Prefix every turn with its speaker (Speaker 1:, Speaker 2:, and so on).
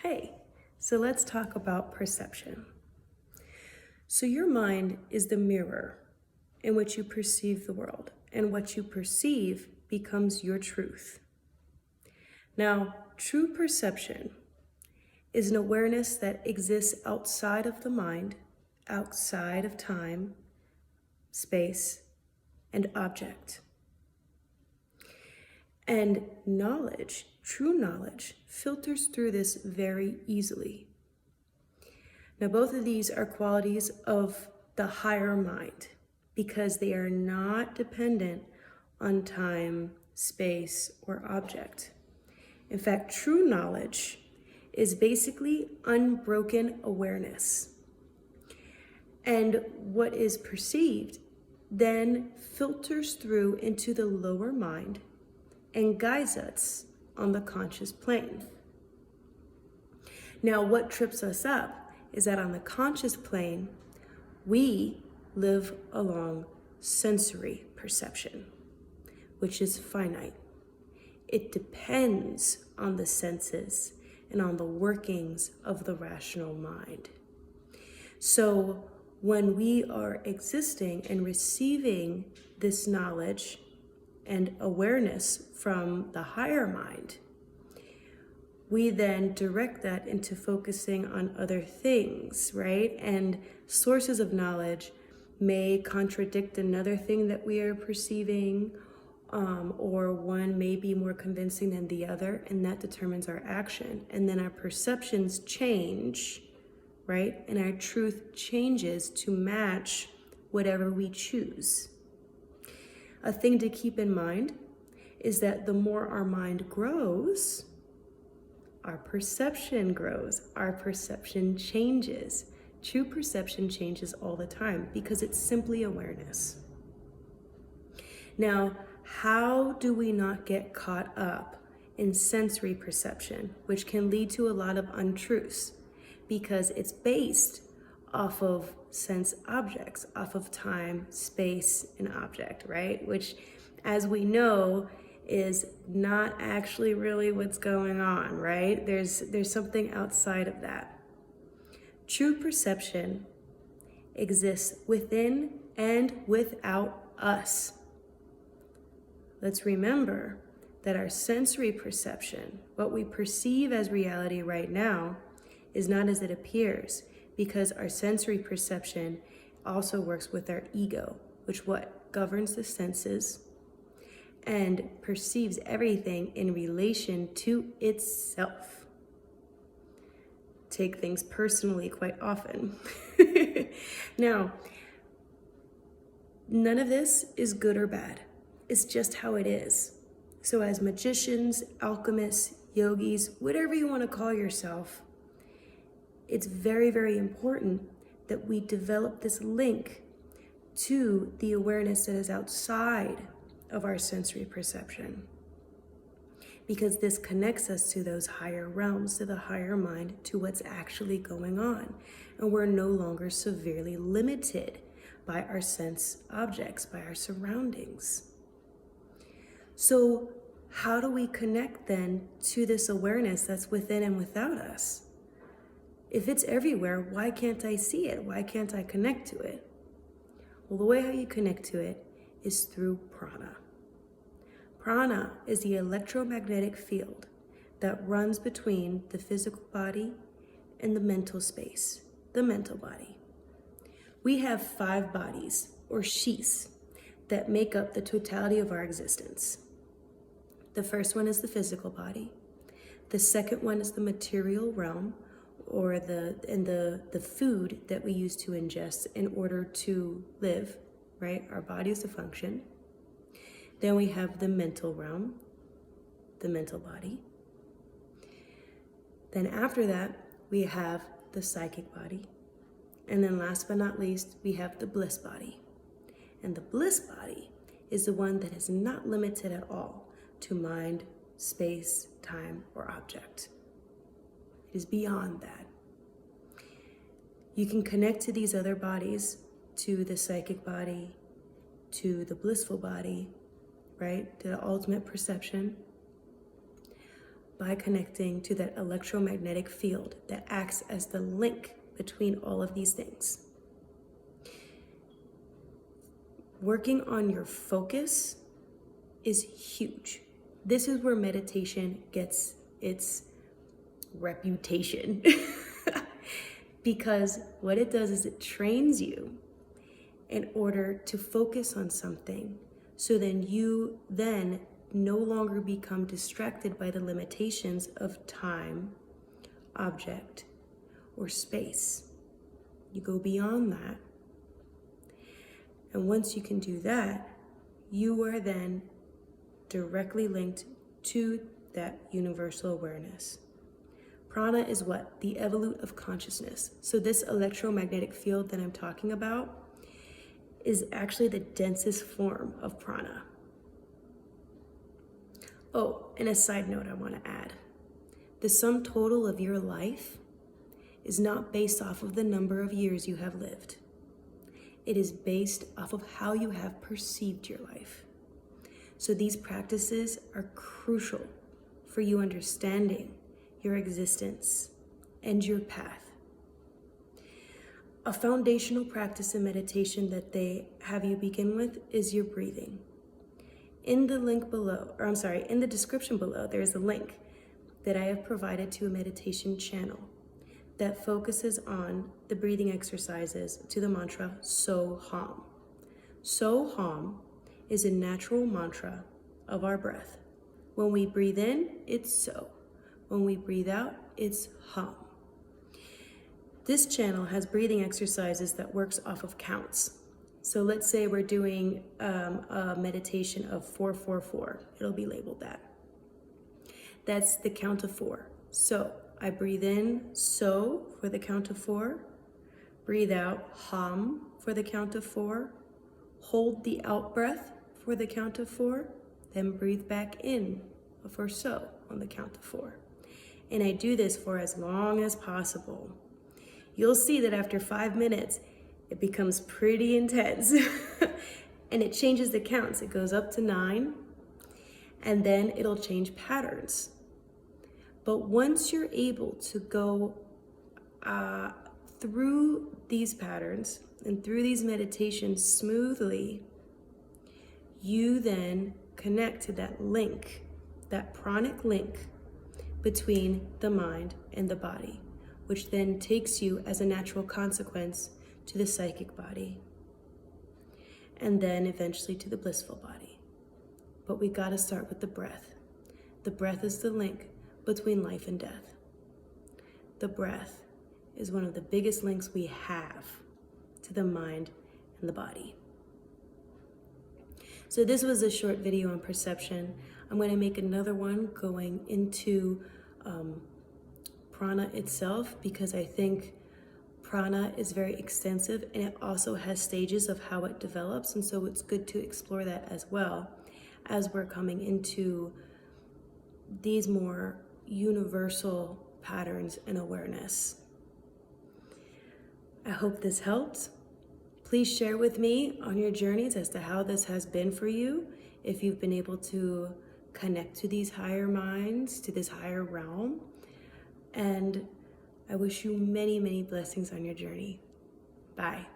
Speaker 1: Hey, so let's talk about perception. So your mind is the mirror in which you perceive the world, and what you perceive becomes your truth. Now, true perception is an awareness that exists outside of the mind, outside of time, space, and object. And knowledge, true knowledge, filters through this very easily. Now, both of these are qualities of the higher mind because they are not dependent on time, space, or object. In fact, true knowledge is basically unbroken awareness. And what is perceived then filters through into the lower mind and guides us on the conscious plane. Now, what trips us up is that on the conscious plane, we live along sensory perception, which is finite. It depends on the senses and on the workings of the rational mind. So when we are existing and receiving this knowledge and awareness from the higher mind, we then direct that into focusing on other things, right? And sources of knowledge may contradict another thing that we are perceiving, or one may be more convincing than the other, and that determines our action. And then our perceptions change, right? And our truth changes to match whatever we choose. A thing to keep in mind is that the more our mind grows, our perception grows, our perception changes. True perception changes all the time because it's simply awareness. Now, how do we not get caught up in sensory perception, which can lead to a lot of untruths? Because it's based off of sense objects, off of time, space, and object, right? Which, as we know, is not actually really what's going on, right? There's something outside of that. True perception exists within and without us. Let's remember that our sensory perception, what we perceive as reality right now, is not as it appears, because our sensory perception also works with our ego, which governs the senses and perceives everything in relation to itself. Take things personally quite often. Now, none of this is good or bad. It's just how it is. So as magicians, alchemists, yogis, whatever you want to call yourself, it's very, very important that we develop this link to the awareness that is outside of our sensory perception, because this connects us to those higher realms, to the higher mind, to what's actually going on. And we're no longer severely limited by our sense objects, by our surroundings. So how do we connect then to this awareness that's within and without us? If it's everywhere, why can't I see it? Why can't I connect to it? Well, the way how you connect to it is through prana. Prana is the electromagnetic field that runs between the physical body and the mental space, the mental body. We have 5 bodies, or sheaths, that make up the totality of our existence. The first one is the physical body. The second one is the material realm, or the food that we use to ingest in order to live, right? Our bodies to function. Then we have the mental realm, the mental body. Then after that, we have the psychic body. And then last but not least, we have the bliss body. And the bliss body is the one that is not limited at all to mind, space, time, or object. It is beyond that. You can connect to these other bodies, to the psychic body, to the blissful body, right? To the ultimate perception. by connecting to that electromagnetic field that acts as the link between all of these things. Working on your focus is huge. This is where meditation gets its reputation. Because what it does is it trains you in order to focus on something, so then you no longer become distracted by the limitations of time, object, or space. You go beyond that. And once you can do that, you are then directly linked to that universal awareness. Prana is what? The evolute of consciousness. So this electromagnetic field that I'm talking about is actually the densest form of prana. Oh, and a side note I want to add. The sum total of your life is not based off of the number of years you have lived. It is based off of how you have perceived your life. So these practices are crucial for you understanding your existence and your path. A foundational practice in meditation that they have you begin with is your breathing. In the in the description below, there is a link that I have provided to a meditation channel that focuses on the breathing exercises to the mantra So Hum. So Hum is a natural mantra of our breath. When we breathe in, it's so. When we breathe out, it's hum. This channel has breathing exercises that works off of counts. So let's say we're doing a meditation of 4-4-4. It'll be labeled that. That's the count of 4. So I breathe in, so, for the count of 4. Breathe out, hum, for the count of 4. Hold the out breath for the count of 4. Then breathe back in for so on the count of 4. And I do this for as long as possible. You'll see that after 5 minutes, it becomes pretty intense. And it changes the counts. It goes up to 9, and then it'll change patterns. But once you're able to go through these patterns and through these meditations smoothly, you then connect to that link, that pranic link between the mind and the body, which then takes you as a natural consequence to the psychic body, and then eventually to the blissful body. But we gotta start with the breath. The breath is the link between life and death. The breath is one of the biggest links we have to the mind and the body. So this was a short video on perception. I'm going to make another one going into prana itself, because I think prana is very extensive and it also has stages of how it develops. And so it's good to explore that as well as we're coming into these more universal patterns and awareness. I hope this helped. Please share with me on your journeys as to how this has been for you, if you've been able to connect to these higher minds, to this higher realm. And I wish you many, many blessings on your journey. Bye.